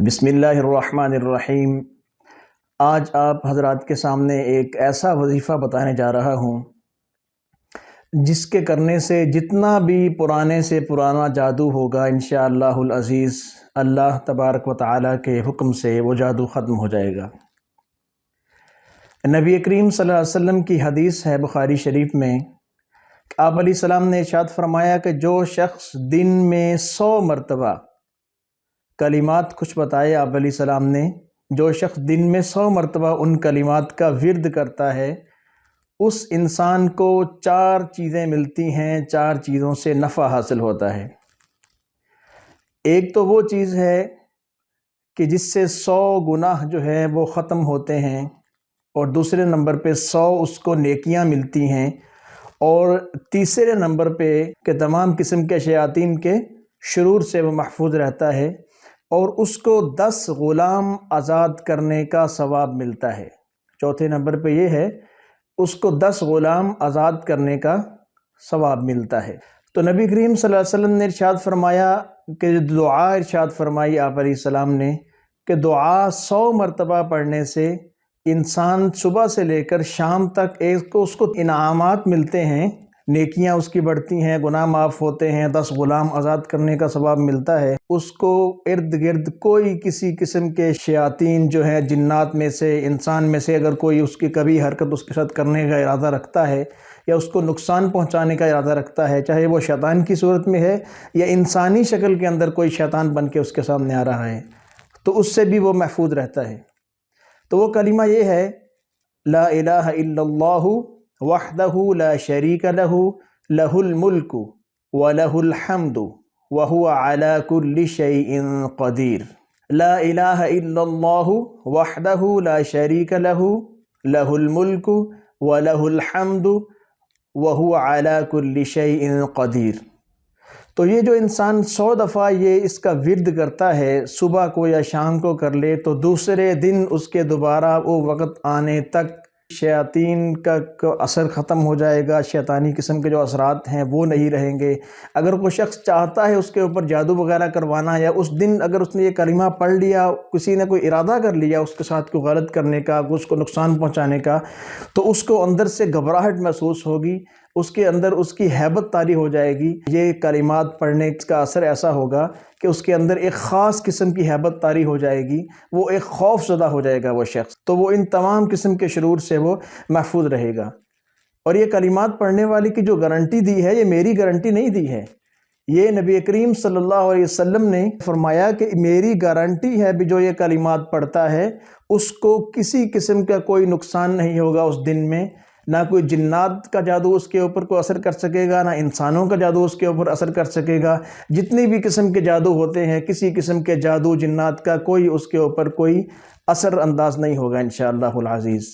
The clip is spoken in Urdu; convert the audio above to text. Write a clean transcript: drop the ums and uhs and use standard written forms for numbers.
بسم اللہ الرحمن الرحیم۔ آج آپ حضرات کے سامنے ایک ایسا وظیفہ بتانے جا رہا ہوں جس کے کرنے سے جتنا بھی پرانے سے پرانا جادو ہوگا انشاءاللہ العزیز اللہ تبارک و تعالیٰ کے حکم سے وہ جادو ختم ہو جائے گا۔ نبی کریم صلی اللہ علیہ وسلم کی حدیث ہے بخاری شریف میں، آپ علیہ السلام نے ارشاد فرمایا کہ جو شخص دن میں 100 مرتبہ کلمات کچھ بتائے، آپ علیہ السلام نے جو شخص دن میں 100 مرتبہ ان کلمات کا ورد کرتا ہے، اس انسان کو 4 چیزیں ملتی ہیں، 4 چیزوں سے نفع حاصل ہوتا ہے۔ ایک تو وہ چیز ہے کہ جس سے 100 گناہ جو ہے وہ ختم ہوتے ہیں، اور دوسرے نمبر پہ 100 اس کو نیکیاں ملتی ہیں، اور تیسرے نمبر پہ کہ تمام قسم کے شیاطین کے شرور سے وہ محفوظ رہتا ہے، اور اس کو 10 غلام آزاد کرنے کا ثواب ملتا ہے۔ چوتھے نمبر پہ یہ ہے اس کو 10 غلام آزاد کرنے کا ثواب ملتا ہے۔ تو نبی کریم صلی اللہ علیہ وسلم نے ارشاد فرمایا کہ دعا ارشاد فرمائی آپ علیہ السلام نے کہ دعا 100 مرتبہ پڑھنے سے انسان صبح سے لے کر شام تک اس کو انعامات ملتے ہیں، نیکیاں اس کی بڑھتی ہیں، گناہ معاف ہوتے ہیں، 10 غلام آزاد کرنے کا ثواب ملتا ہے۔ اس کو ارد گرد کوئی کسی قسم کے شیاطین جو ہیں جنات میں سے، انسان میں سے اگر کوئی اس کی کبھی حرکت اس کے ساتھ کرنے کا ارادہ رکھتا ہے یا اس کو نقصان پہنچانے کا ارادہ رکھتا ہے، چاہے وہ شیطان کی صورت میں ہے یا انسانی شکل کے اندر کوئی شیطان بن کے اس کے سامنے آ رہا ہے، تو اس سے بھی وہ محفوظ رہتا ہے۔ تو وہ کلمہ یہ ہے، لا الہ الا اللہ وحدہ لا شریک لہ لہ الملک ولہ الحمد وہو علی کل شیء قدیر۔ لا الہ الا اللہ وحدہ لا شریک لہ لہ الملک ولہ الحمد وہو علی کل شیء قدیر۔ تو یہ جو انسان 100 دفعہ یہ اس کا ورد کرتا ہے، صبح کو یا شام کو کر لے، تو دوسرے دن اس کے دوبارہ وہ وقت آنے تک شیاطین کا اثر ختم ہو جائے گا، شیطانی قسم کے جو اثرات ہیں وہ نہیں رہیں گے۔ اگر کوئی شخص چاہتا ہے اس کے اوپر جادو وغیرہ کروانا، یا اس دن اگر اس نے یہ کلمہ پڑھ لیا، کسی نے کوئی ارادہ کر لیا اس کے ساتھ کوئی غلط کرنے کا، اس کو نقصان پہنچانے کا، تو اس کو اندر سے گھبراہٹ محسوس ہوگی، اس کے اندر اس کی ہیبت طاری ہو جائے گی۔ یہ کلمات پڑھنے کا اثر ایسا ہوگا کہ اس کے اندر ایک خاص قسم کی ہیبت طاری ہو جائے گی، وہ ایک خوف زدہ ہو جائے گا وہ شخص، تو وہ ان تمام قسم کے شرور سے وہ محفوظ رہے گا۔ اور یہ کلمات پڑھنے والی کی جو گارنٹی دی ہے، یہ میری گارنٹی نہیں دی ہے، یہ نبی کریم صلی اللہ علیہ وسلم نے فرمایا کہ میری گارنٹی ہے بھی جو یہ کلمات پڑھتا ہے اس کو کسی قسم کا کوئی نقصان نہیں ہوگا اس دن میں، نہ کوئی جنات کا جادو اس کے اوپر کوئی اثر کر سکے گا، نہ انسانوں کا جادو اس کے اوپر اثر کر سکے گا۔ جتنی بھی قسم کے جادو ہوتے ہیں، کسی قسم کے جادو جنات کا کوئی اس کے اوپر کوئی اثر انداز نہیں ہوگا انشاءاللہ العزیز۔